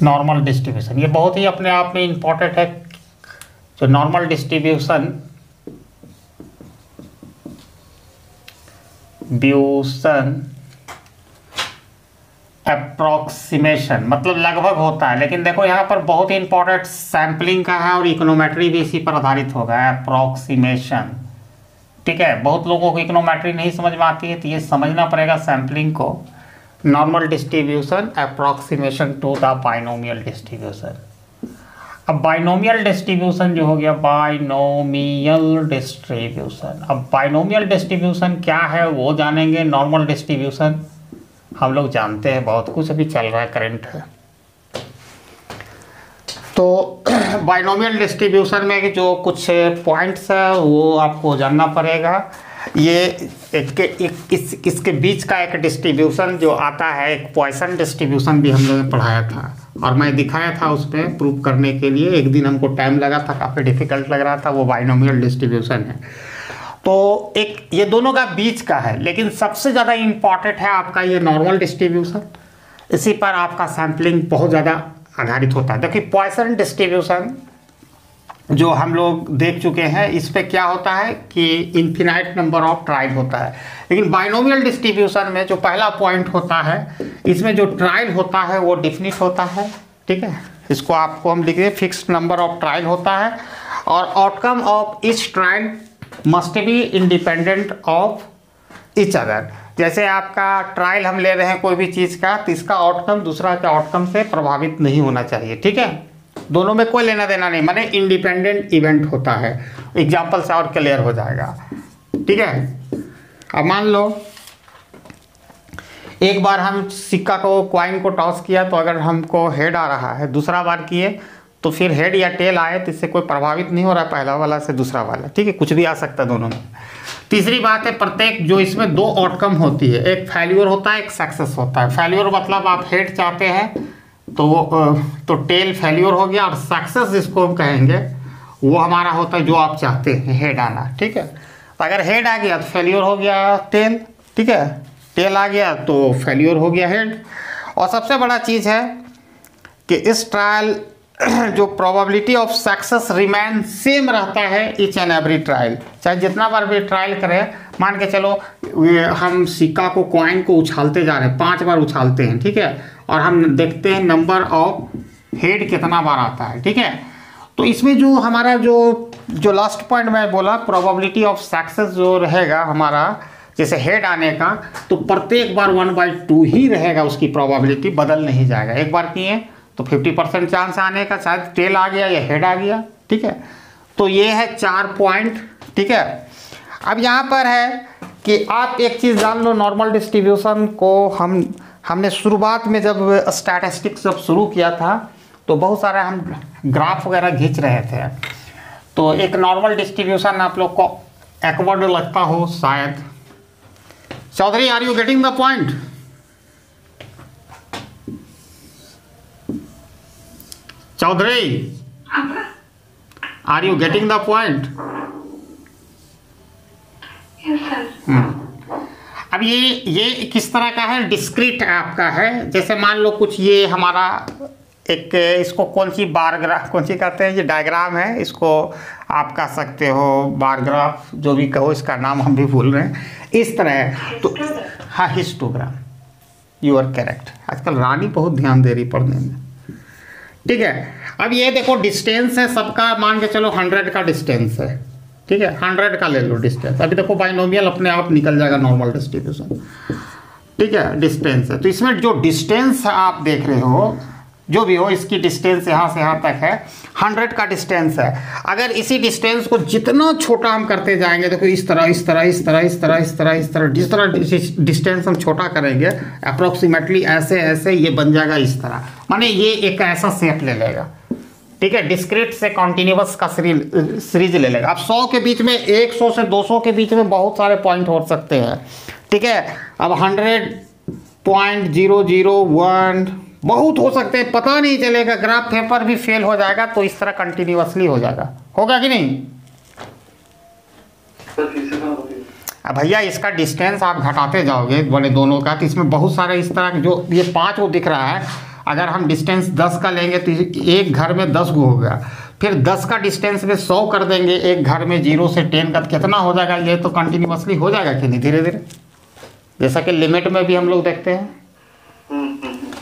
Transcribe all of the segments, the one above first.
Normal distribution, ये बहुत ही अपने आप में इंपॉर्टेंट है। जो नॉर्मल डिस्ट्रीब्यूशन अप्रोक्सीमेशन मतलब लगभग होता है, लेकिन देखो यहाँ पर बहुत ही इंपॉर्टेंट सैम्पलिंग का है और इकोनोमेट्री भी इसी पर आधारित होगा, अप्रोक्सीमेशन। ठीक है, बहुत लोगों को इकोनोमेट्री नहीं समझ में आती है, तो ये समझना पड़ेगा सैम्पलिंग को। Normal distribution approximation to the binomial distribution. अब बाइनोमियल डिस्ट्रीब्यूशन जो हो गया, बाइनोमियल डिस्ट्रीब्यूशन। अब बाइनोमियल डिस्ट्रीब्यूशन क्या है वो जानेंगे। नॉर्मल डिस्ट्रीब्यूशन हम लोग जानते हैं, बहुत कुछ अभी चल रहा है, करंट है। तो बाइनोमियल डिस्ट्रीब्यूशन में जो कुछ पॉइंट्स है वो आपको जानना पड़ेगा। ये इसके बीच का एक डिस्ट्रीब्यूशन जो आता है, एक पॉइसन डिस्ट्रीब्यूशन भी हम लोगों ने पढ़ाया था और मैं दिखाया था उसमें प्रूव करने के लिए। एक दिन हमको टाइम लगा था, काफ़ी डिफिकल्ट लग रहा था। वो बाइनोमियल डिस्ट्रीब्यूशन है। तो एक ये दोनों का बीच का है, लेकिन सबसे ज़्यादा इम्पॉर्टेंट है आपका ये नॉर्मल डिस्ट्रीब्यूशन। इसी पर आपका सैम्पलिंग बहुत ज़्यादा आधारित होता है। देखिए पॉइसन डिस्ट्रीब्यूशन जो हम लोग देख चुके हैं, इस पे क्या होता है कि इन्फिनाइट नंबर ऑफ ट्रायल होता है। लेकिन बाइनोमियल डिस्ट्रीब्यूशन में जो पहला पॉइंट होता है, इसमें जो ट्रायल होता है वो डिफिनिट होता है। ठीक है, इसको आपको हम लिख दें, फिक्स्ड नंबर ऑफ ट्रायल होता है और outcome of each trial must be independent of each other. जैसे आपका ट्रायल हम ले रहे हैं कोई भी चीज़ का, तो इसका आउटकम दूसरा के आउटकम से प्रभावित नहीं होना चाहिए। ठीक है, दोनों में कोई लेना देना नहीं, माने इंडिपेंडेंट इवेंट होता है। एग्जाम्पल से और क्लियर हो जाएगा। ठीक है, अब मान लो एक बार हम सिक्का को, कॉइन को टॉस किया, तो अगर हमको हेड आ रहा है, दूसरा बार किए तो फिर हेड या टेल आए, तो इससे कोई प्रभावित नहीं हो रहा है पहला वाला से दूसरा वाला। ठीक है, कुछ भी आ सकता है दोनों में। तीसरी बात है, प्रत्येक जो इसमें दो आउटकम होती है, एक फेल्यूर होता है, एक सक्सेस होता है। फेल्यूर मतलब आप हेड चाहते हैं तो टेल फेल्यूर हो गया, और सक्सेस जिसको हम कहेंगे वो हमारा होता है जो आप चाहते हैं, हेड आना। ठीक है, तो अगर हेड आ गया तो फेल्यूर हो गया टेल। ठीक है, टेल आ गया तो फेल्यूर हो गया हेड। और सबसे बड़ा चीज़ है कि इस ट्रायल जो probability of success remain same रहता है ईच एंड एवरी ट्रायल। चाहे जितना बार भी ट्रायल करें, मान के चलो हम सिक्का को, कॉइन को उछालते जा रहे हैं, 5 बार उछालते हैं। ठीक है, और हम देखते हैं नंबर ऑफ हेड कितना बार आता है। ठीक है, तो इसमें जो हमारा जो लास्ट पॉइंट मैं बोला, प्रोबेबिलिटी ऑफ सक्सेस जो रहेगा हमारा, जैसे हेड आने का, तो प्रत्येक बार 1/2 ही रहेगा, उसकी प्रोबेबिलिटी बदल नहीं जाएगा। एक बार किए तो 50% चांस आने का, शायद टेल आ गया या हेड आ गया। ठीक है, तो ये है 4 पॉइंट। ठीक है, अब यहाँ पर है कि आप एक चीज़ जान लो, नॉर्मल डिस्ट्रीब्यूशन को हमने शुरुआत में जब स्टैटिस्टिक्स जब शुरू किया था, तो बहुत सारे हम ग्राफ वगैरह खींच रहे थे। तो एक नॉर्मल डिस्ट्रीब्यूशन आप लोग को एक्वर्ड लगता हो शायद। Chaudhary, are you getting the point? Chaudhary, are you getting the point? Yes sir. अब ये किस तरह का है, डिस्क्रीट आपका है। जैसे मान लो कुछ ये हमारा एक, इसको कौन सी बार ग्राफ, कौन सी कहते हैं, ये डायग्राम है, इसको आप कह सकते हो बार ग्राफ, जो भी कहो, इसका नाम हम भी भूल रहे हैं। इस तरह है तो हाँ, हिस्टोग्राम, यू आर करेक्ट। आजकल रानी बहुत ध्यान दे रही पढ़ने में। ठीक है, अब ये देखो डिस्टेंस है सबका, मान के चलो 100 का डिस्टेंस है। ठीक है, 100 का ले लो डिस्टेंस। अभी देखो बाइनोमियल अपने आप निकल जाएगा नॉर्मल डिस्ट्रीब्यूशन। ठीक है, डिस्टेंस है, तो इसमें जो डिस्टेंस आप देख रहे हो, जो भी हो, इसकी डिस्टेंस यहाँ से यहाँ तक है, 100 का डिस्टेंस है। अगर इसी डिस्टेंस को जितना छोटा हम करते जाएंगे, देखो इस तरह इस तरह इस तरह इस तरह इस तरह इस तरह, जिस तरह डिस्टेंस हम छोटा करेंगे अप्रोक्सीमेटली ऐसे ऐसे ये बन जाएगा इस तरह, माने ये एक ऐसा शेप ले लेगा। ठीक है, डिस्क्रीट से कॉन्टिन्यूअस का सीरीज ले लेगा। अब 100 के बीच में, 100 से 200 के बीच में बहुत सारे पॉइंट हो सकते हैं। ठीक है, अब 100.001 बहुत हो सकते हैं, पता नहीं चलेगा, ग्राफ पेपर भी फेल हो जाएगा। तो इस तरह कंटिन्यूअसली हो जाएगा, होगा कि नहीं? अब भैया इसका डिस्टेंस आप घटाते जाओगे बड़े दोनों का, तो इसमें बहुत सारे इस तरह जो ये 5 वो दिख रहा है, अगर हम डिस्टेंस 10 का लेंगे तो एक घर में 10 गो होगा, फिर 10 का डिस्टेंस में 100 कर देंगे एक घर में, 0 से 10 का कितना हो जाएगा, ये तो कंटिन्यूसली हो जाएगा कि नहीं धीरे धीरे, जैसा कि लिमिट में भी हम लोग देखते हैं।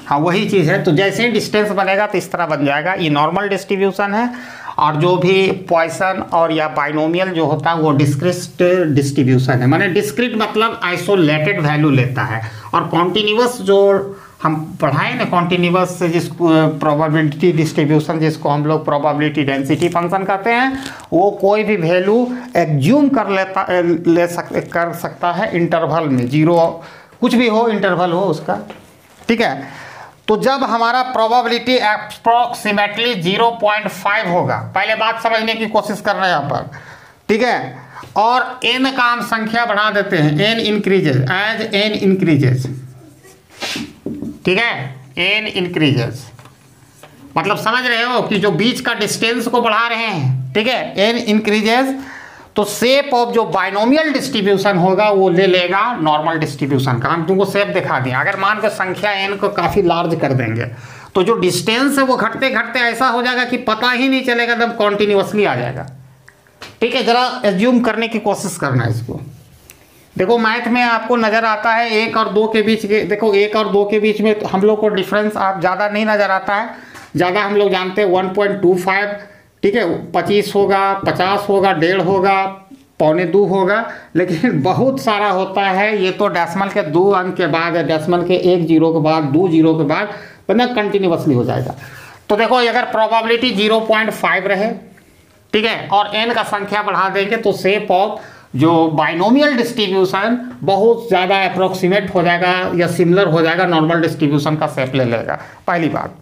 हाँ वही चीज़ है। तो जैसे ही डिस्टेंस बनेगा तो इस तरह बन जाएगा। ये नॉर्मल डिस्ट्रीब्यूशन है, और जो भी पॉइसन और या बाइनोमियल जो होता है वो डिस्क्रीट डिस्ट्रीब्यूशन है। माने डिस्क्रीट मतलब आइसोलेटेड वैल्यू लेता है, और कॉन्टिन्यूस जो हम पढ़ाए ना कॉन्टिन्यूस, जिसको प्रोबेबिलिटी डिस्ट्रीब्यूशन, जिसको हम लोग प्रोबेबिलिटी डेंसिटी फंक्शन कहते हैं, वो कोई भी वैल्यू एज्यूम कर सकता है इंटरवल में, 0 कुछ भी हो इंटरवल हो उसका, ठीक है। तो जब हमारा प्रोबेबिलिटी अप्रोक्सीमेटली 0.5 होगा, पहले बात समझने की कोशिश कर रहे हैं यहाँ पर, ठीक है, और n का हम संख्या बढ़ा देते हैं, n increases as n increases, ठीक है, n इंक्रीजेज मतलब समझ रहे हो कि जो बीच का डिस्टेंस को बढ़ा रहे हैं, ठीक है, n इंक्रीजेज, तो शेप ऑफ जो बाइनोमियल डिस्ट्रीब्यूशन होगा वो ले लेगा नॉर्मल डिस्ट्रीब्यूशन का। हम तुमको शेप दिखा दें, अगर मान के संख्या n को काफ़ी लार्ज कर देंगे तो जो डिस्टेंस है वो घटते घटते ऐसा हो जाएगा कि पता ही नहीं चलेगा, एकदम कॉन्टिन्यूसली आ जाएगा, ठीक है। जरा एज्यूम करने की कोशिश करना है इसको। देखो मैथ में आपको नज़र आता है 1 और 2 के बीच के, देखो 1 और 2 के बीच में हम लोग को डिफरेंस आप ज़्यादा नहीं नज़र आता है, ज़्यादा हम लोग जानते हैं 1.25, ठीक है, 25 होगा, 50 होगा, 1.5 होगा, 1.25 होगा, लेकिन बहुत सारा होता है। ये तो डेसिमल के 2 अंक के बाद है, डेसिमल के 1 0 के बाद, 2 0 के बाद, मतलब कंटिन्यूसली हो जाएगा। तो देखो अगर प्रोबेबिलिटी 0.5 रहे, ठीक है, और n का संख्या बढ़ा देंगे तो शेप ऑफ जो बाइनोमियल डिस्ट्रीब्यूशन बहुत ज़्यादा अप्रोक्सीमेट हो जाएगा या सिमिलर हो जाएगा, नॉर्मल डिस्ट्रीब्यूशन का शेप ले लेगा, पहली बात।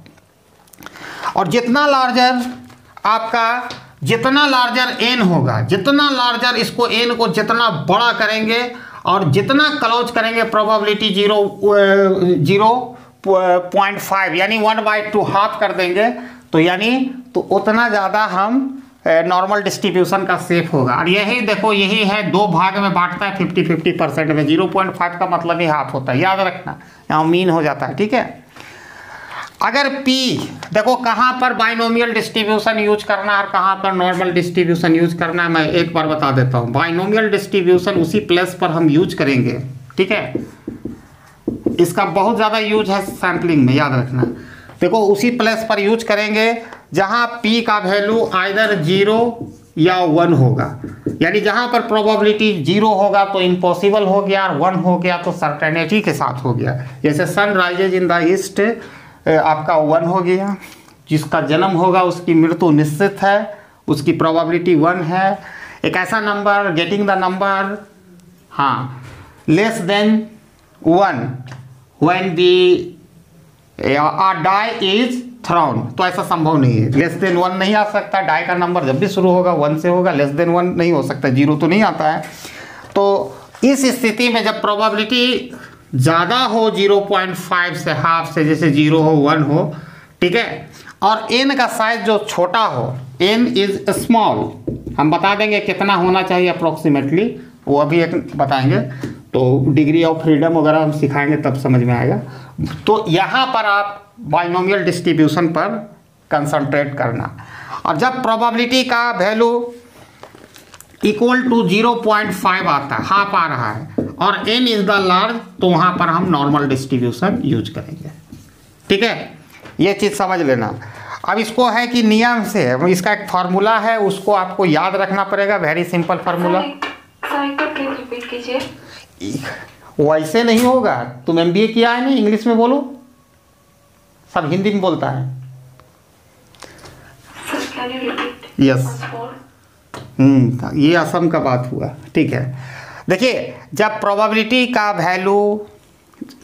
और जितना लार्जर आपका, जितना लार्जर n होगा, जितना लार्जर इसको n को जितना बड़ा करेंगे और जितना क्लोज करेंगे प्रोबेबिलिटी 0.5 यानी 1/2 हाफ कर देंगे, तो यानी तो उतना ज़्यादा हम नॉर्मल डिस्ट्रीब्यूशन का शेप होगा। और यही देखो, यही है 2 भाग में बांटता है 50-50% में, 0.5 का मतलब ही हाफ होता है, याद रखना, यहाँ मीन हो जाता है, ठीक है। अगर P देखो कहाँ पर बाइनोमियल डिस्ट्रीब्यूशन यूज करना है और कहाँ पर नॉर्मल डिस्ट्रीब्यूशन यूज करना है, मैं एक बार बता देता हूँ। बाइनोमियल डिस्ट्रीब्यूशन उसी प्लेस पर हम यूज करेंगे, ठीक है, इसका बहुत ज़्यादा यूज है सैम्पलिंग में, याद रखना। देखो उसी प्लेस पर यूज करेंगे जहाँ P का वैल्यू आइदर 0 या 1 होगा, यानी जहाँ पर प्रोबेबिलिटी 0 होगा तो इम्पॉसिबल हो गया, और 1 हो गया तो सर्टेनिटी के साथ हो गया। जैसे sun rises in the east आपका 1 हो गया, जिसका जन्म होगा उसकी मृत्यु निश्चित है, उसकी प्रोबेबिलिटी 1 है। एक ऐसा नंबर गेटिंग द नंबर, हाँ, less than 1 when the die is thrown, तो ऐसा संभव नहीं है, लेस देन 1 नहीं आ सकता। डाई का नंबर जब भी शुरू होगा 1 से होगा, लेस देन 1 नहीं हो सकता, 0 तो नहीं आता है। तो इस स्थिति में जब प्रोबेबिलिटी ज़्यादा हो 0.5 से, हाफ से, जैसे 0 हो 1 हो, ठीक है, और n का साइज जो छोटा हो, n इज स्मॉल, हम बता देंगे कितना होना चाहिए अप्रोक्सीमेटली, वो अभी एक बताएंगे, तो डिग्री ऑफ फ्रीडम वगैरह हम सिखाएंगे तब समझ में आएगा। तो यहाँ पर आप बाइनोमियल डिस्ट्रीब्यूशन पर कंसंट्रेट करना, और जब प्रोबेबिलिटी का वैल्यू इक्वल टू 0.5 आता है, हाफ आ रहा है, और n इज द लार्ज, तो वहाँ पर हम नॉर्मल डिस्ट्रीब्यूशन यूज करेंगे, ठीक है, ये चीज़ समझ लेना। अब इसको है कि नियम से, इसका एक फार्मूला है, उसको आपको याद रखना पड़ेगा, वेरी सिंपल फार्मूला। रिपीट कीजिए। वैसे नहीं होगा, तुम MBA किया है नहीं, इंग्लिश में बोलो, सब हिंदी में बोलता है। यस, ये असम का बात हुआ, ठीक है। देखिए जब प्रोबेबिलिटी का वैल्यू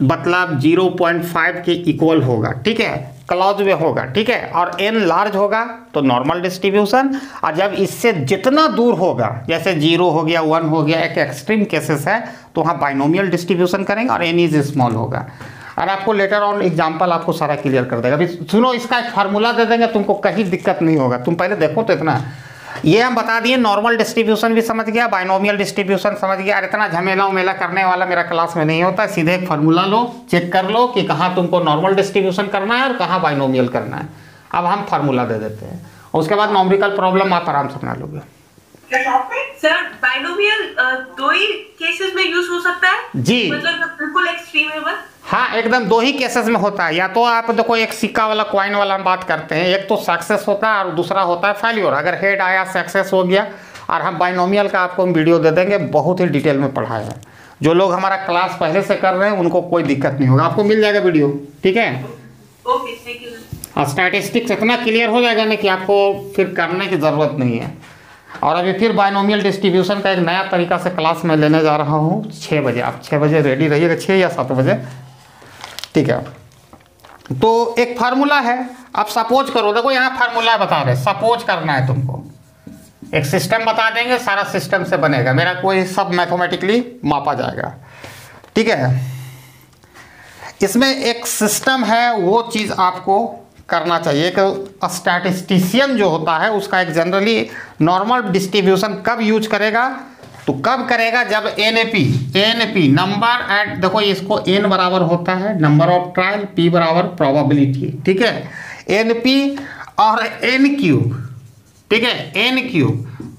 मतलब 0.5 के इक्वल होगा, ठीक है, क्लोज में होगा, ठीक है, और n लार्ज होगा तो नॉर्मल डिस्ट्रीब्यूशन, और जब इससे जितना दूर होगा, जैसे 0 हो गया, 1 हो गया, एक एक्सट्रीम केसेस है, तो वहाँ बाइनोमियल डिस्ट्रीब्यूशन करेंगे और n इज स्मॉल होगा। और आपको लेटर ऑन एग्जाम्पल आपको सारा क्लियर कर देगा। अभी सुनो, इसका एक फार्मूला दे देंगे तुमको, कहीं दिक्कत नहीं होगा। तुम पहले देखो तो इतना, ये हम बता दिए, नॉर्मल डिस्ट्रीब्यूशन भी समझ गया, बाइनोमियल डिस्ट्रीब्यूशन समझ गया। और इतना झमेला उमेला करने वाला मेरा क्लास में नहीं होता, सीधे एक फार्मूला लो, चेक कर लो कि कहाँ तुमको नॉर्मल डिस्ट्रीब्यूशन करना है और कहाँ बाइनोमियल करना है। अब हम फार्मूला दे देते हैं, उसके बाद नॉमरिकल प्रॉब्लम आप आराम से बना लोगे। सर बाइनोमियल दो ही केसेस में यूज हो सकता है जी, मतलब बिल्कुल एक्सट्रीम है बस। हाँ एकदम दो ही केसेस में होता है। या तो आप देखो एक सिक्का वाला कॉइन वाला हम बात करते हैं, एक तो सक्सेस होता है और दूसरा होता है फेल्योर। अगर हेड आया सक्सेस हो गया। और हम बाइनोमियल का आपको हम वीडियो दे देंगे, बहुत ही डिटेल में पढ़ाया है। जो लोग हमारा क्लास पहले से कर रहे हैं उनको कोई दिक्कत नहीं होगा, आपको मिल जाएगा वीडियो, ठीक है। Okay thank you. और स्टैटिस्टिक्स इतना क्लियर हो जाएगा ना कि आपको फिर करने की ज़रूरत नहीं है। और अभी फिर बाइनोमियल डिस्ट्रीब्यूशन का एक नया तरीका से क्लास में लेने जा रहा हूँ 6 बजे। आप 6 बजे रेडी रहिएगा, 6 या 7 बजे, ठीक है। तो एक फार्मूला है, आप सपोज करो, देखो यहाँ फार्मूला बता रहे, सपोज करना है तुमको। एक सिस्टम बता देंगे, सारा सिस्टम से बनेगा, मेरा कोई सब मैथमेटिकली मापा जाएगा, ठीक है। इसमें एक सिस्टम है, वो चीज़ आपको करना चाहिए कि स्टैटिस्टिशियन जो होता है उसका एक जनरली नॉर्मल डिस्ट्रीब्यूशन कब यूज करेगा, तो कब करेगा जब एनपी नंबर एट, देखो इसको एन बराबर होता है नंबर ऑफ ट्रायल, पी बराबर प्रोबेबिलिटी, ठीक है। एनपी और एन क्यूब, ठीक है, एन क्यूब,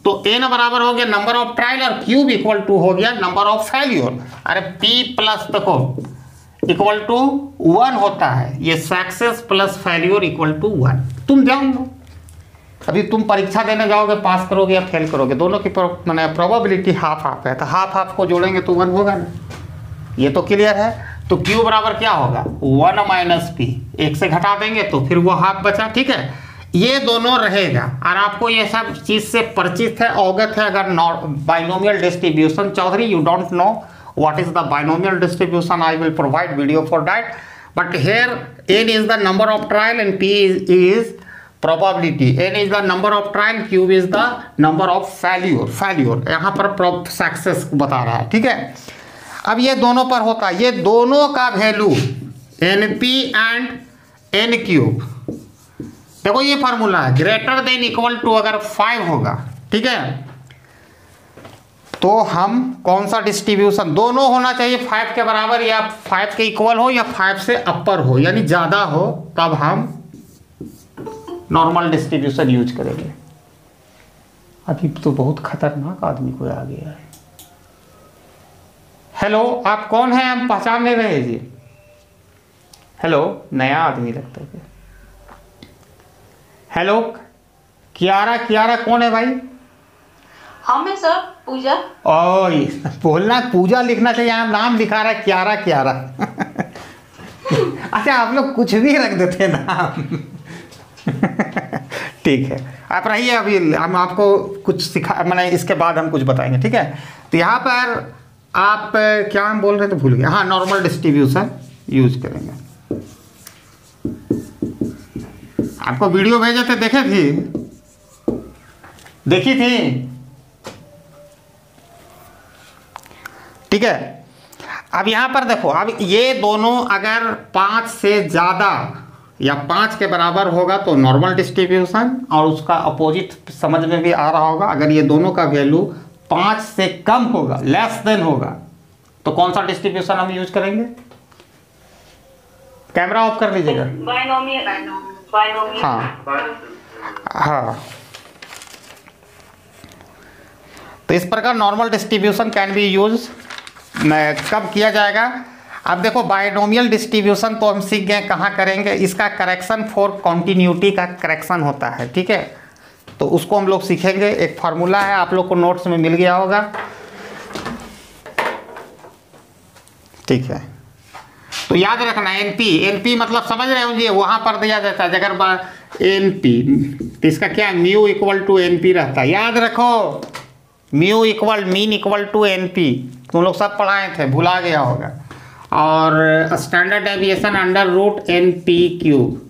तो एन बराबर हो गया नंबर ऑफ ट्रायल और क्यूब इक्वल टू हो गया नंबर ऑफ फेल्योर। अरे पी प्लस देखो इक्वल टू 1 होता है, ये success plus failure equal to 1। तुम जान लो, अभी तुम परीक्षा देने जाओगे, पास करोगे या फेल करोगे, दोनों की मैंने प्रोबेबिलिटी हाफ हाफ है, तो हाफ हाफ को जोड़ेंगे तो 1 होगा ना, ये तो क्लियर है। तो क्यू बराबर क्या होगा 1 माइनस पी, एक से घटा देंगे तो फिर वो हाफ बचा, ठीक है। ये दोनों रहेगा। और आपको ये सब चीज़ से परिचित है, अवगत है। अगर binomial distribution, Chaudhary you don't know what is the binomial distribution, I will provide video for that, but here n is the number of trial and p is probability, n is the number of trial, q is the number of failure यहाँ पर success बता रहा है, ठीक है। अब ये दोनों पर होता है, ये दोनों का value np and n cube, देखो ये फार्मूला है, ग्रेटर देन इक्वल टू अगर 5 होगा, ठीक है, तो हम कौन सा डिस्ट्रीब्यूशन, दोनों होना चाहिए 5 के बराबर या 5 के इक्वल हो या 5 से अपर हो, यानी ज़्यादा हो, तब हम नॉर्मल डिस्ट्रीब्यूशन यूज करेंगे। अभी तो बहुत खतरनाक आदमी कोई आ गया है। हेलो, आप कौन हैं, हम पहचान नहीं रहे जी। हेलो, नया आदमी लगता है। हेलो, कियारा कौन है भाई? हम है सर, पूजा। ओए, बोलना पूजा लिखना चाहिए, यहाँ नाम लिखा रहा है कियारा। अच्छा, आप लोग कुछ भी रख देते नाम। ठीक है, आप रहिए, अभी हम आपको कुछ सिखा, मैंने इसके बाद हम कुछ बताएंगे, ठीक है। तो यहाँ पर आप क्या हम बोल रहे थे, भूल गए। हाँ, नॉर्मल डिस्ट्रीब्यूशन यूज करेंगे। आपको वीडियो भेजे थे, देखी थी, ठीक है। अब यहाँ पर देखो, अब ये दोनों अगर 5 से ज़्यादा या 5 के बराबर होगा तो नॉर्मल डिस्ट्रीब्यूशन, और उसका अपोजिट समझ में भी आ रहा होगा, अगर ये दोनों का वैल्यू 5 से कम होगा, लेस देन होगा, तो कौन सा डिस्ट्रीब्यूशन हम यूज करेंगे? कैमरा ऑफ कर लीजिएगा। हाँ, तो इस प्रकार normal distribution can be use कब किया जाएगा। अब देखो, बाइनोमियल डिस्ट्रीब्यूशन तो हम सीख गए कहाँ करेंगे, इसका करेक्शन फॉर कॉन्टिन्यूटी का करेक्शन होता है, ठीक है। तो उसको हम लोग सीखेंगे, एक फार्मूला है, आप लोग को नोट्स में मिल गया होगा, ठीक है। तो याद रखना, एनपी मतलब समझ रहे होंगे, वहाँ पर दिया जाता है अगर एनपी, तो इसका क्या है, म्यू इक्वल टू एनपी रहता है, याद रखो, mu equal mean equal to n p, तुम लोग सब पढ़ाए थे, भुला गया होगा। और standard deviation under root n p q.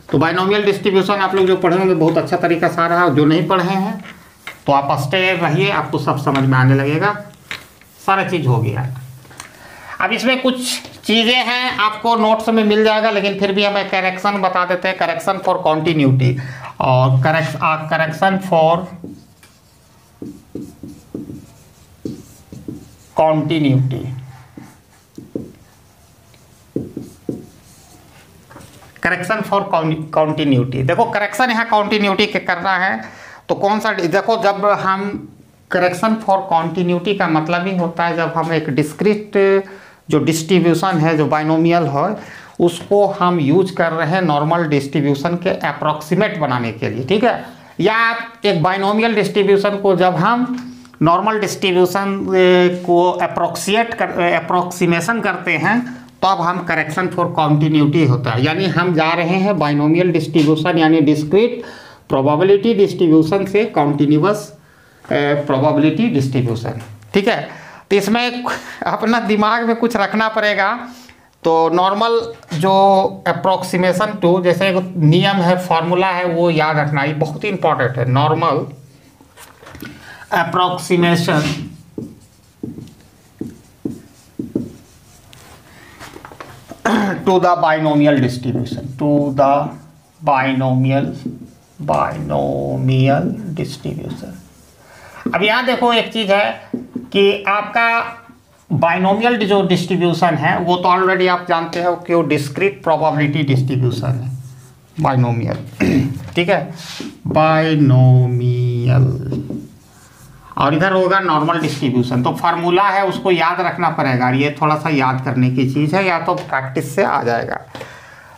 तो बाइनोमियल डिस्ट्रीब्यूशन आप लोग जो पढ़े होंगे बहुत अच्छा तरीका से आ रहा है, जो नहीं पढ़े हैं तो आप स्टे रहिए, आपको सब समझ में आने लगेगा, सारा चीज़ हो गया। अब इसमें कुछ चीज़ें हैं, आपको नोट्स में मिल जाएगा, लेकिन फिर भी हमें करेक्शन बता देते हैं, करेक्शन फॉर कॉन्टिन्यूटी। और correction for continuity. Correction for continuity, देखो करेक्शन यहाँ कॉन्टिन्यूटी के करना है तो कौन सा, देखो जब हम करेक्शन फॉर कॉन्टिन्यूटी का मतलब ही होता है जब हम एक डिस्क्रीट जो डिस्ट्रीब्यूशन है जो बाइनोमियल है उसको हम यूज कर रहे हैं नॉर्मल डिस्ट्रीब्यूशन के अप्रॉक्सीमेट बनाने के लिए, ठीक है। या एक बाइनोमियल डिस्ट्रीब्यूशन को जब हम नॉर्मल डिस्ट्रीब्यूशन को अप्रॉक्सीमेशन करते हैं तो अब हम करेक्शन फॉर कॉन्टिन्यूटी होता है, यानी हम जा रहे हैं बाइनोमियल डिस्ट्रीब्यूशन यानी डिस्क्रीट प्रोबेबिलिटी डिस्ट्रीब्यूशन से कॉन्टिन्यूअस प्रोबेबिलिटी डिस्ट्रीब्यूशन, ठीक है। तो इसमें अपना दिमाग में कुछ रखना पड़ेगा। तो नॉर्मल जो अप्रोक्सीमेशन टू, जैसे एक नियम है फॉर्मूला है वो याद रखना, ये बहुत ही इंपॉर्टेंट है। Normal approximation to the binomial distribution, to the binomial distribution. अब यहाँ देखो एक चीज है कि आपका बाइनोमियल जो डिस्ट्रीब्यूशन है वो तो ऑलरेडी आप जानते हो कि वो डिस्क्रीट प्रोबेबिलिटी डिस्ट्रीब्यूशन है बाइनोमियल, ठीक है, बाइनोमियल। और इधर होगा नॉर्मल डिस्ट्रीब्यूशन। तो फार्मूला है उसको याद रखना पड़ेगा, ये थोड़ा सा याद करने की चीज़ है, या तो प्रैक्टिस से आ जाएगा।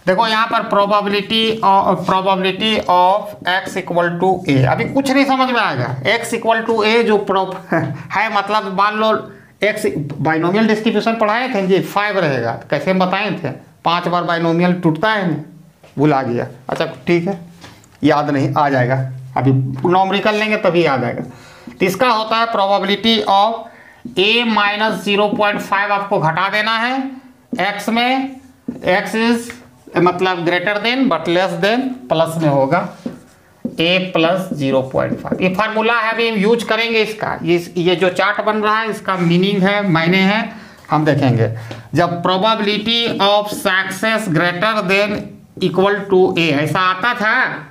देखो यहाँ पर probability of x equal to a, अभी कुछ नहीं समझ में आएगा। x इक्वल टू ए जो है मतलब मान लो x बाइनोमियल डिस्ट्रीब्यूशन पढ़ाए थे जी, 5 रहेगा, कैसे बताए थे, 5 बार बाइनोमियल टूटता है, भूला गया, अच्छा ठीक है याद नहीं, आ जाएगा, अभी नॉमरिकल लेंगे तभी याद आएगा। तो इसका होता है प्रोबेबिलिटी ऑफ a माइनस 0.5 आपको घटा देना है x में, x इज मतलब greater than but less than, plus में होगा a प्लस 0.5। ये फार्मूला है, अभी यूज करेंगे इसका। ये जो चार्ट बन रहा है इसका मीनिंग है, मायने है, हम देखेंगे। जब probability of success greater than equal to a ऐसा आता था,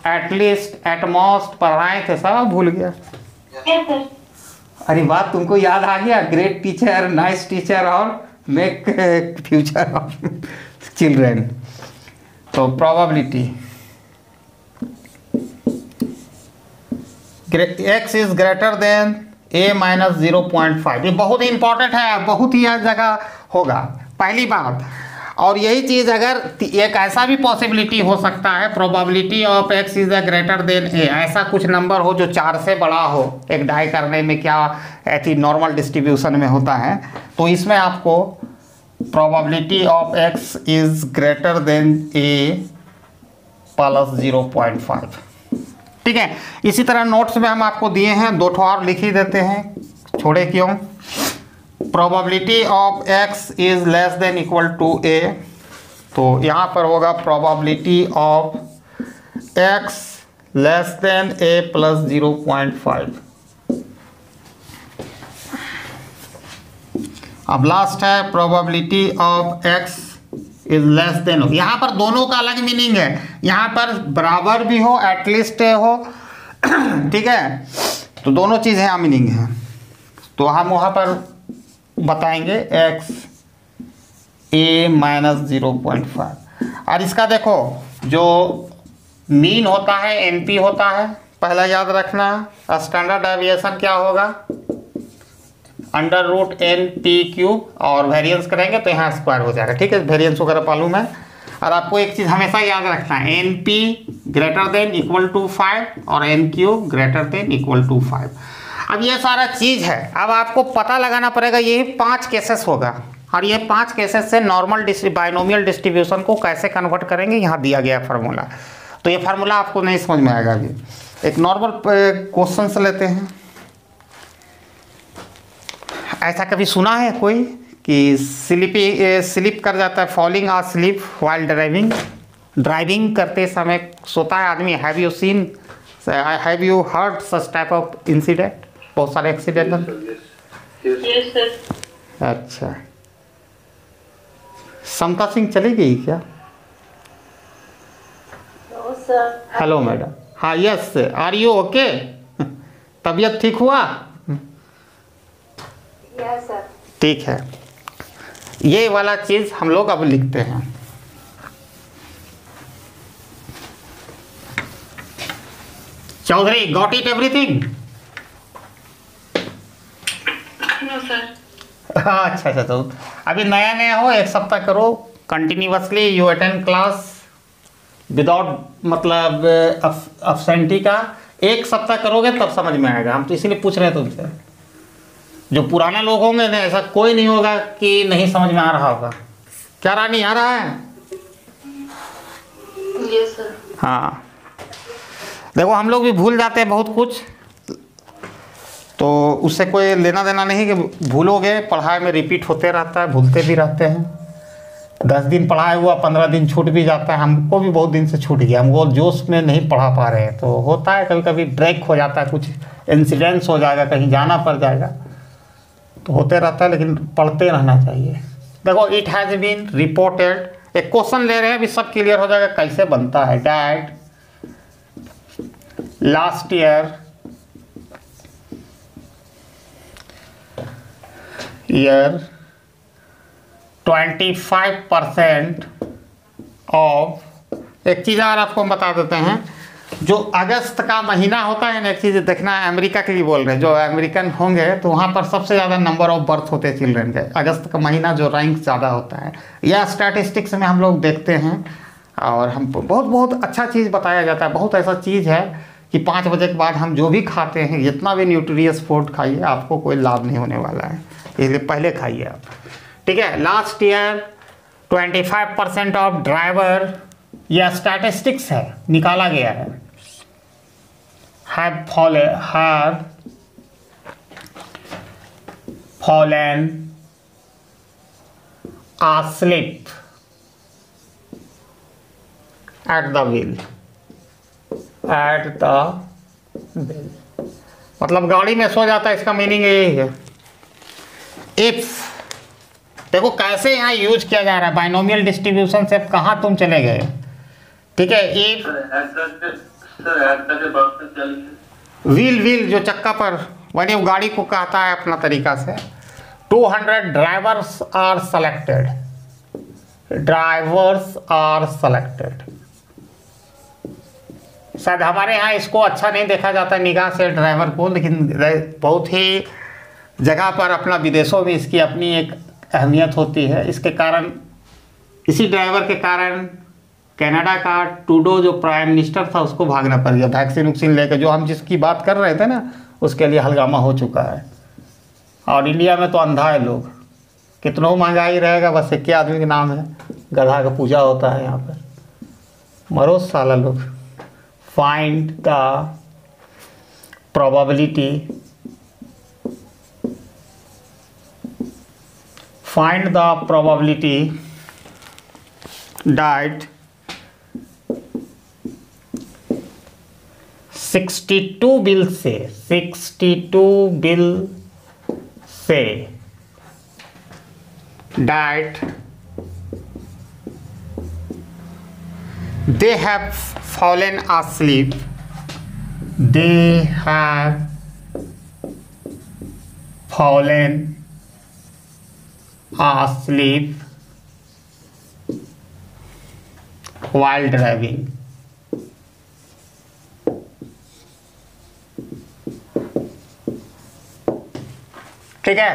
एटलीस्ट एटमोस्ट पढ़ाए थे, सब भूल गया। अरे बात तुमको याद आ गया, ग्रेट टीचर, नाइस टीचर और मेक फ्यूचर ऑफ चिल्ड्रेन। तो probability x is greater then a minus 0.5, ये बहुत ही इंपॉर्टेंट है, बहुत ही जगह होगा पहली बात। और यही चीज़ अगर एक ऐसा भी पॉसिबिलिटी हो सकता है, probability of x is greater then a, ऐसा कुछ नंबर हो जो 4 से बड़ा हो, एक डाई करने में क्या ऐसी नॉर्मल डिस्ट्रीब्यूशन में होता है, तो इसमें आपको probability of x is greater then a plus 0.5, ठीक है। इसी तरह नोट्स में हम आपको दिए हैं, 2 ठो और लिख ही देते हैं, छोड़े क्यों। Probability of x is less than equal to a, तो यहाँ पर होगा probability of x less than a plus 0.5। अब लास्ट है probability of x is less than, यहाँ पर दोनों का अलग मीनिंग है, यहाँ पर बराबर भी हो, एटलीस्ट हो, ठीक है, तो दोनों चीज़ यहाँ मीनिंग है। तो हम वहाँ पर बताएंगे x a माइनस 0.5। और इसका देखो जो मीन होता है NP होता है, पहला याद रखना, स्टैंडर्ड डेविएशन क्या होगा, अंडर रूट NP क्यूब, और वेरिएंस करेंगे तो यहाँ स्क्वायर हो जाएगा, ठीक है, वेरिएंस वगैरह मालूम है। और आपको एक चीज़ हमेशा याद रखना है, NP greater than equal to 5 और N cube greater than equal to 5। अब ये सारा चीज़ है, अब आपको पता लगाना पड़ेगा, ये 5 केसेस होगा, और ये 5 केसेस से नॉर्मल बाइनोमियल डिस्ट्रीब्यूशन को कैसे कन्वर्ट करेंगे यहाँ दिया गया फार्मूला। तो ये फार्मूला आपको नहीं समझ में आएगा। अभी एक नॉर्मल क्वेश्चन से लेते हैं। ऐसा कभी सुना है कोई कि स्लिप कर जाता है, फॉलिंग और स्लिप वाइल ड्राइविंग करते समय सोता है आदमी। Have you heard such type of incident? बहुत सारे एक्सीडेंट। Yes sir. अच्छा, समता सिंह चली गई क्या? No sir. sir. Hello madam, हाँ यस, आर यू ओके? तबीयत ठीक हुआ? Yes, sir. ठीक है, ये वाला चीज़ हम लोग अब लिखते हैं। Chaudhary, got it everything? No sir. अच्छा अच्छा, तो अभी नया नया हो, एक सप्ताह करो continuously, you attend class without मतलब अब्सेंटी का, एक सप्ताह करोगे तब समझ में आएगा। हम तो इसीलिए पूछ रहे हैं तुमसे, जो पुराने लोग होंगे ना, ऐसा कोई नहीं होगा कि नहीं समझ में आ रहा होगा। क्या रानी, आ रहा है? Yes, sir. हाँ, देखो हम लोग भी भूल जाते हैं बहुत कुछ, तो उससे कोई लेना देना नहीं कि भूलोगे, पढ़ाई में रिपीट होते रहता है, भूलते भी रहते हैं। 10 दिन पढ़ाया हुआ 15 दिन छूट भी जाता है, हमको भी बहुत दिन से छूट गया, हम वो जोश में नहीं पढ़ा पा रहे हैं, तो होता है कभी कभी ब्रेक हो जाता है, कुछ इंसिडेंट्स हो जाएगा, कहीं जाना पड़ जाएगा, तो होते रहता है, लेकिन पढ़ते रहना चाहिए। देखो, इट हैज़ बीन रिपोर्टेड, एक क्वेश्चन ले रहे हैं, अभी सब क्लियर हो जाएगा कैसे बनता है। That last year year 25% of, एक चीज़ और आपको हम बता देते हैं, जो अगस्त का महीना होता है ना, एक चीज़ देखना है, अमेरिका के लिए बोल रहे हैं, जो अमेरिकन होंगे तो वहाँ पर सबसे ज़्यादा नंबर ऑफ बर्थ होते हैं चिल्ड्रन के, अगस्त का महीना जो रैंक ज़्यादा होता है, या स्टैटिस्टिक्स में हम लोग देखते हैं। और हम बहुत बहुत अच्छा चीज़ बताया जाता है, बहुत ऐसा चीज़ है कि 5 बजे के बाद हम जो भी खाते हैं, जितना भी न्यूट्रियस फूड खाइए, आपको कोई लाभ नहीं होने वाला है, इसलिए पहले खाइए आप, ठीक है। लास्ट ईयर 25% ऑफ ड्राइवर, या स्टैटिस्टिक्स है, निकाला गया है, have fallen asleep at the wheel, मतलब गाड़ी में सो जाता है, इसका मीनिंग यही है। इफ, देखो कैसे यहाँ यूज किया जा रहा है, बाइनोमियल डिस्ट्रीब्यूशन से कहाँ तुम चले गए, ठीक है। इफ व्हील जो चक्का पर बने, वो गाड़ी को कहता है अपना तरीका से। 200 ड्राइवर्स आर सेलेक्टेड, शायद हमारे यहाँ इसको अच्छा नहीं देखा जाता निगाह से ड्राइवर को, लेकिन बहुत ही जगह पर, अपना विदेशों में इसकी अपनी एक अहमियत होती है। इसके कारण, इसी ड्राइवर के कारण कनाडा का ट्रूडो जो प्राइम मिनिस्टर था, उसको भागना पड़ गया वैक्सीन लेकर, जो हम जिसकी बात कर रहे थे ना, उसके लिए हंगामा हो चुका है। और इंडिया में तो अंधा है लोग, कितनों महंगाई रहेगा, बस एक आदमी के नाम है, गधा का पूजा होता है यहाँ पर, मरो साला लोग। Find the probability that 62 bill से that they have fallen asleep, while driving। ठीक है।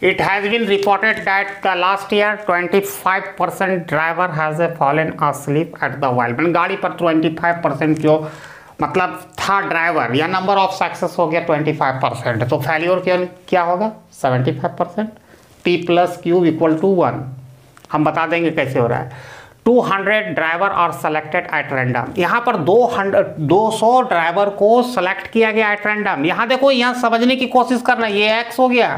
It has been reported that the last year 25% driver has fallen asleep at the wheel। मैंने गाड़ी पर 25% जो मतलब था ड्राइवर, या नंबर ऑफ सक्सेस हो गया 25%, तो फेल्योर क्या होगा 75%। P + Q = 1। हम बता देंगे कैसे हो रहा है। 200 driver are selected at random, यहाँ पर 200 ड्राइवर को सेलेक्ट किया गया एट रैंडम। यहाँ देखो, यहाँ समझने की कोशिश करना, ये एक्स हो गया।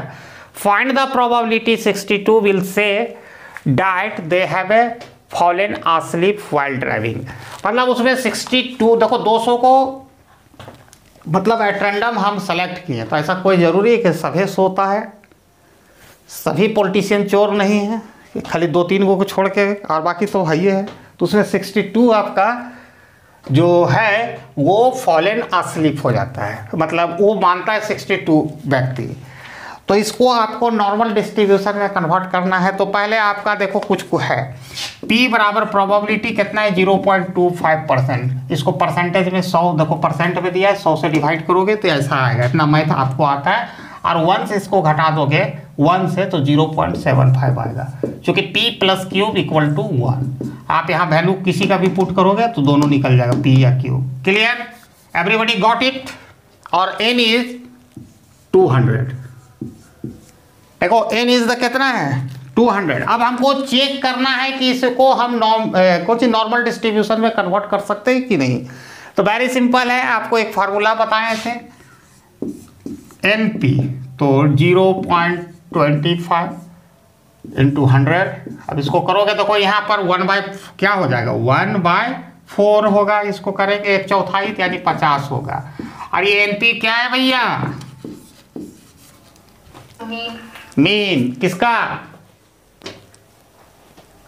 Find the probability 62 will say that they have a fallen asleep while driving, मतलब उसमें 62, देखो 200 को मतलब एट रैंडम हम सेलेक्ट किए, तो ऐसा कोई ज़रूरी है कि सभी सोता है, सभी पॉलिटिशियन चोर नहीं है, खाली 2-3 को छोड़ के और बाकी तो है ही है। तो उसमें 62 आपका जो है वो फॉलन अस्लीप हो जाता है, मतलब वो मानता है 62 व्यक्ति। तो इसको आपको नॉर्मल डिस्ट्रीब्यूशन में कन्वर्ट करना है। तो पहले आपका देखो कुछ है, P बराबर प्रोबेबिलिटी कितना है 0.25%। इसको परसेंटेज में 100 देखो परसेंट में दिया है, 100 से डिवाइड करोगे तो ऐसा आएगा, इतना मैथ आपको आता है। और 1 से इसको घटा दोगे 1 से तो 0.75 आएगा, क्योंकि P plus cube equal to 1। आप यहाँ वैल्यू किसी का भी पुट करोगे तो दोनों निकल जाएगा, P या Q। Clear, everybody got it. और N इज 200। देखो n इज द कितना है 200। अब हमको चेक करना है कि इसको हम कुछ नॉर्मल डिस्ट्रीब्यूशन में कन्वर्ट कर सकते हैं कि नहीं। तो वेरी सिंपल है, आपको एक फार्मूला बताए थे NP, तो 0.25 इंटू 100। अब इसको करोगे तो कोई यहाँ पर 1/, क्या हो जाएगा 1/4 होगा। इसको करेंगे 1/4 यानी 50 होगा। और ये NP क्या है भैया, मीन किसका,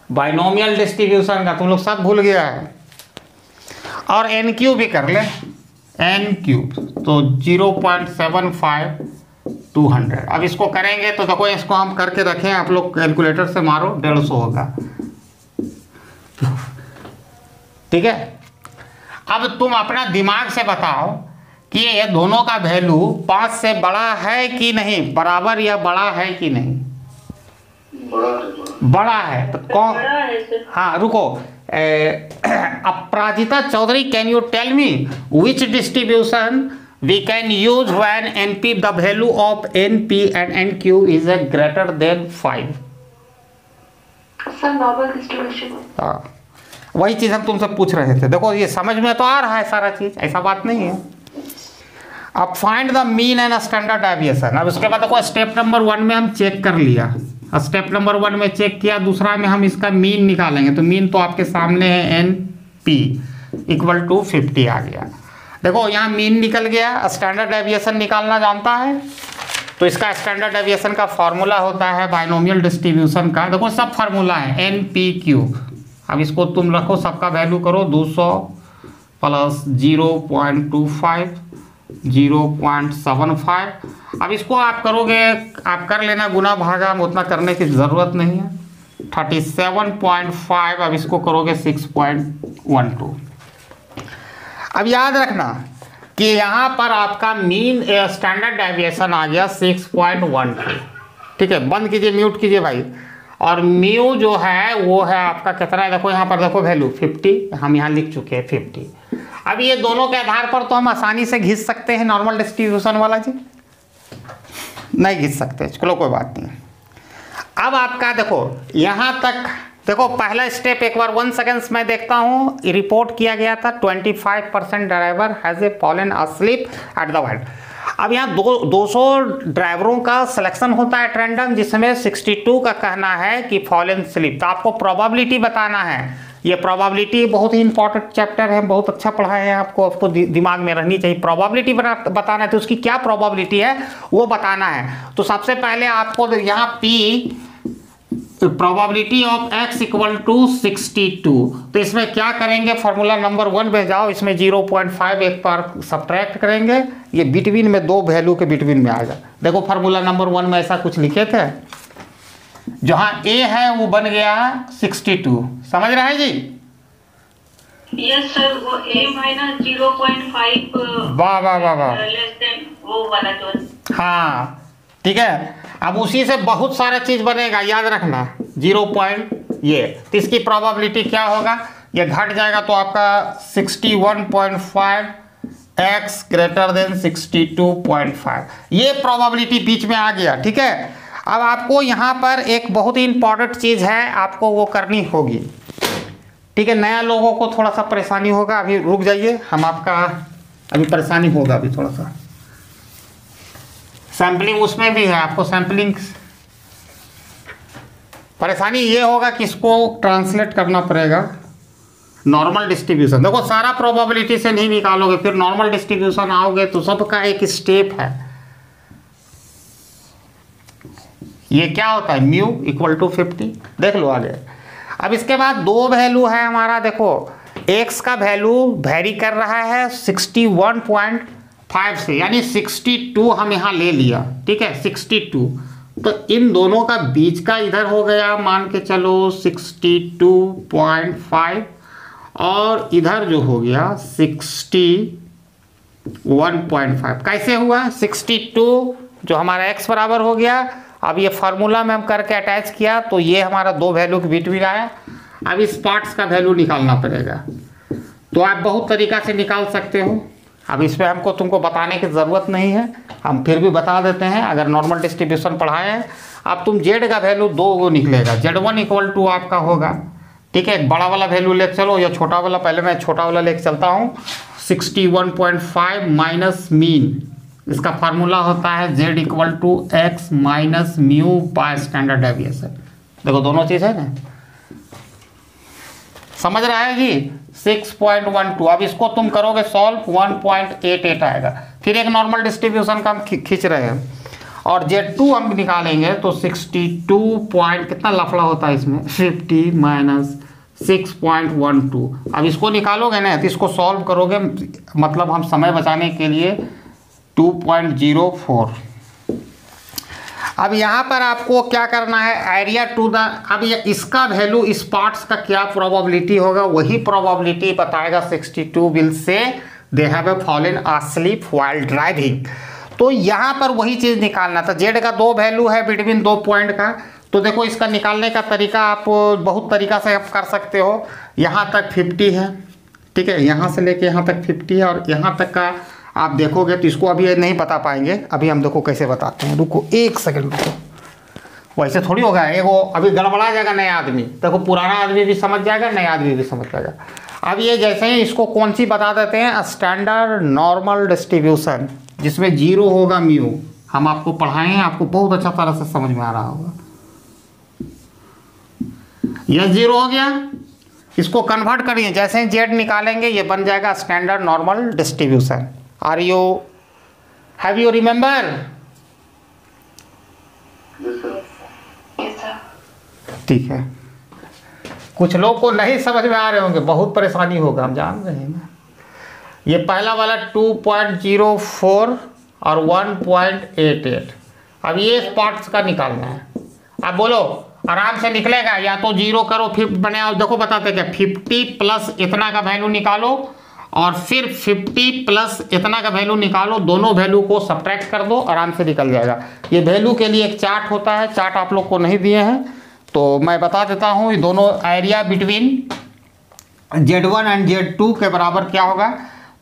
बाइनोमियल डिस्ट्रीब्यूशन का। तुम लोग सब भूल गया है। और एन क्यूब भी कर ले, एन क्यूब तो 0.75 200। अब इसको करेंगे तो देखो, इसको हम करके रखें, आप लोग कैलकुलेटर से मारो 150 होगा। ठीक है, अब तुम अपना दिमाग से बताओ कि ये दोनों का वैल्यू 5 से बड़ा है कि नहीं, बराबर या बड़ा है कि नहीं। बड़ा है तो कौन, हाँ रुको, Aparajita Chaudhary, can you tell me which distribution we can use when NP the value of NP and NQ is greater than 5। Sir normal distribution. हाँ, वही चीज हम तुमसे पूछ रहे थे। देखो ये समझ में तो आ रहा है सारा चीज, ऐसा बात नहीं है। अब find the mean and standard deviation. अब उसके बाद देखो स्टेप नंबर 1 में हम चेक कर लिया, स्टेप नंबर 1 में चेक किया, दूसरा में हम इसका मीन निकालेंगे। तो मीन तो आपके सामने है, NP इक्वल टू 50 आ गया। देखो यहाँ मीन निकल गया, स्टैंडर्ड डेविएशन निकालना जानता है तो इसका स्टैंडर्ड डेविएशन का फॉर्मूला होता है बाइनोमियल डिस्ट्रीब्यूशन का। देखो सब फार्मूला है NP3। अब इसको तुम रखो, सबका वैल्यू करो 200 प्लस 0.25 0.75। अब इसको आप करोगे, आप कर लेना गुना भागा, उतना करने की ज़रूरत नहीं है। 37.5, अब इसको करोगे 6.12। अब याद रखना कि यहाँ पर आपका मीन स्टैंडर्ड डेविएशन आ गया 6.12। ठीक है, बंद कीजिए, म्यूट कीजिए भाई। और म्यू जो है वो है आपका कितना है, देखो यहाँ पर देखो वैल्यू 50, हम यहाँ लिख चुके हैं 50। अब ये दोनों के आधार पर तो हम आसानी से घिस सकते हैं नॉर्मल डिस्ट्रीब्यूशन वाला जी, नहीं घिस सकते, चलो कोई बात नहीं। अब आपका देखो यहाँ तक, देखो पहला स्टेप एक बार 1 सेकेंड्स में देखता हूँ, रिपोर्ट किया गया था 25% driver has a fallen asleep at the world. अब यहाँ 200 ड्राइवरों का सिलेक्शन होता है रैंडम, जिसमें 62 का कहना है कि फॉलन स्लीप। तो आपको प्रोबेबिलिटी बताना है। ये प्रोबेबिलिटी बहुत ही इंपॉर्टेंट चैप्टर है, बहुत अच्छा पढ़ाया है आपको दिमाग में रहनी चाहिए। प्रोबेबिलिटी बताना है, तो उसकी क्या प्रोबेबिलिटी है वो बताना है। तो सबसे पहले आपको यहाँ P probability of x equal to 62। तो इसमें क्या करेंगे, फॉर्मूला नंबर 1 में जाओ, इसमें 0.5 एक बार सब्ट्रैक्ट करेंगे, ये बिटवीन में दो वैल्यू के बिटवीन में आएगा। देखो फार्मूला नंबर 1 में ऐसा कुछ लिखे थे, जहां a है वो बन गया 62। समझ रहे हैं जी? यस सर, वो a माइनस 0.5 वाह वाह वाह वाह, लेस देन वो वाला जो, हाँ ठीक है। अब उसी से बहुत सारा चीज बनेगा, याद रखना 0. ये तो इसकी प्रोबेबिलिटी क्या होगा, ये घट जाएगा तो आपका 61.5 x ग्रेटर देन 62.5, ये प्रोबेबिलिटी बीच में आ गया। ठीक है, अब आपको यहाँ पर एक बहुत ही इंपॉर्टेंट चीज़ है, आपको वो करनी होगी। ठीक है, नया लोगों को थोड़ा सा परेशानी होगा, अभी रुक जाइए, हम आपका अभी परेशानी होगा अभी थोड़ा सा। सैम्पलिंग उसमें भी है, आपको सैम्पलिंग परेशानी ये होगा कि इसको ट्रांसलेट करना पड़ेगा नॉर्मल डिस्ट्रीब्यूशन। देखो सारा प्रोबेबिलिटी से नहीं निकालोगे, फिर नॉर्मल डिस्ट्रीब्यूशन आओगे तो सबका एक स्टेप है। ये क्या होता है, μ इक्वल टू 50, देख लो आगे। अब इसके बाद दो वैल्यू है हमारा, देखो एक्स का वैल्यू वेरी कर रहा है 61.5 से, यानी 62 हम यहाँ ले लिया, ठीक है 62। तो इन दोनों का बीच का इधर हो गया मान के चलो 62.5 और इधर जो हो गया 61.5। कैसे हुआ? 62 जो हमारा x बराबर हो गया। अब ये फार्मूला में हम करके अटैच किया तो ये हमारा दो वैल्यू के बीच में आया। अब इस पार्ट्स का वैल्यू निकालना पड़ेगा, तो आप बहुत तरीका से निकाल सकते हो। अब इस पर हमको तुमको बताने की ज़रूरत नहीं है, हम फिर भी बता देते हैं। अगर नॉर्मल डिस्ट्रीब्यूशन पढ़ाए हैं, अब तुम z का वैल्यू 2 निकलेगा। Z1 = आपका होगा, ठीक है, एक बड़ा वाला वैल्यू लेके चलो या छोटा वाला, पहले मैं छोटा वाला लेके चलता हूँ। 61.5 माइनस मीन, इसका फार्मूला होता है z = x minus mu by standard deviation. देखो दोनों चीज़ है ना, समझ रहा है जी। 6.12। अब इसको तुम करोगे सॉल्व 1.88 आएगा। फिर एक नॉर्मल डिस्ट्रीब्यूशन का हम खींच रहे हैं और Z2 हम निकालेंगे तो 62 पॉइंट कितना लफड़ा होता है इसमें 50 माइनस 6.12। अब इसको निकालोगे ना तो इसको सॉल्व करोगे, मतलब हम समय बचाने के लिए 2.04। अब यहाँ पर आपको क्या करना है, एरिया टू द, अब ये इसका वैल्यू इस पार्ट्स का क्या प्रोबेबिलिटी होगा, वही प्रोबेबिलिटी बताएगा। 62 will say they have fallen asleep while driving. तो यहाँ पर वही चीज़ निकालना था। जेड का 2 वैल्यू है बिटवीन 2 पॉइंट का, तो देखो इसका निकालने का तरीका आप बहुत तरीका से आप कर सकते हो। यहाँ तक 50 है, ठीक है, यहाँ से लेके यहाँ तक 50 है और यहाँ तक का आप देखोगे तो इसको अभी नहीं बता पाएंगे। अभी हम देखो कैसे बताते हैं, रुको 1 सेकंड रुको। वैसे थोड़ी होगा, एगो अभी गड़बड़ा जाएगा नया आदमी, देखो पुराना आदमी भी समझ जाएगा, नया आदमी भी समझ जाएगा। अब ये जैसे ही इसको कौन सी बता देते हैं, स्टैंडर्ड नॉर्मल डिस्ट्रीब्यूशन, जिसमें 0 होगा म्यू। हम आपको पढ़ाए हैं, आपको बहुत अच्छा तरह से समझ में आ रहा होगा। यह 0 हो गया, इसको कन्वर्ट करिए, जैसे ही जेड निकालेंगे ये बन जाएगा standard normal distribution. Are you have you remember? ठीक है, कुछ लोग को नहीं समझ में आ रहे होंगे, बहुत परेशानी होगा, हम जान रहे हैं ना। ये पहला वाला 2.04 और 1.88। अब ये पार्ट्स का निकालना है। अब बोलो आराम से निकलेगा, या तो 0 करो फिर बने, देखो बताते क्या, 50 प्लस इतना का वैल्यू निकालो और फिर 50 प्लस इतना का वैल्यू निकालो, दोनों वैल्यू को सब्ट्रैक्ट कर दो, आराम से निकल जाएगा। ये वैल्यू के लिए एक चार्ट होता है, चार्ट आप लोग को नहीं दिए हैं तो मैं बता देता हूँ। ये दोनों area between Z1 and Z2 के बराबर क्या होगा,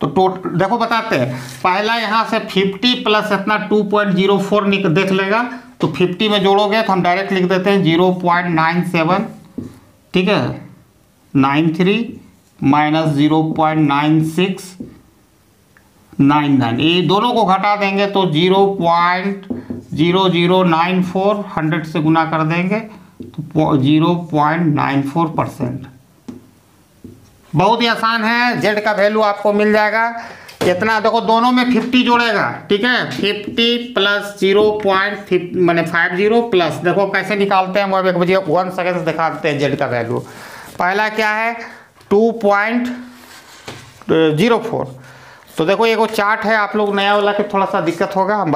तो देखो बताते हैं। पहला यहाँ से 50 प्लस इतना 2.04 देख लेगा, तो 50 में जोड़ोगे तो हम डायरेक्ट लिख देते हैं 0.97, ठीक है, 93 माइनस 0.9699, ये दोनों को घटा देंगे तो 0.0094, 100 से गुना कर देंगे तो 0.94%। बहुत ही आसान है, जेड का वैल्यू आपको मिल जाएगा इतना। देखो दोनों में 50 जोड़ेगा, ठीक है, 50 प्लस 0.50 प्लस, देखो कैसे निकालते हैं, वो एक बजे 1 सेकेंड दिखा देते हैं। जेड का वैल्यू पहला क्या है 2.04। तो देखो ये चार्ट है, आप लोग नया वाला के थोड़ा सा दिक्कत होगा, हम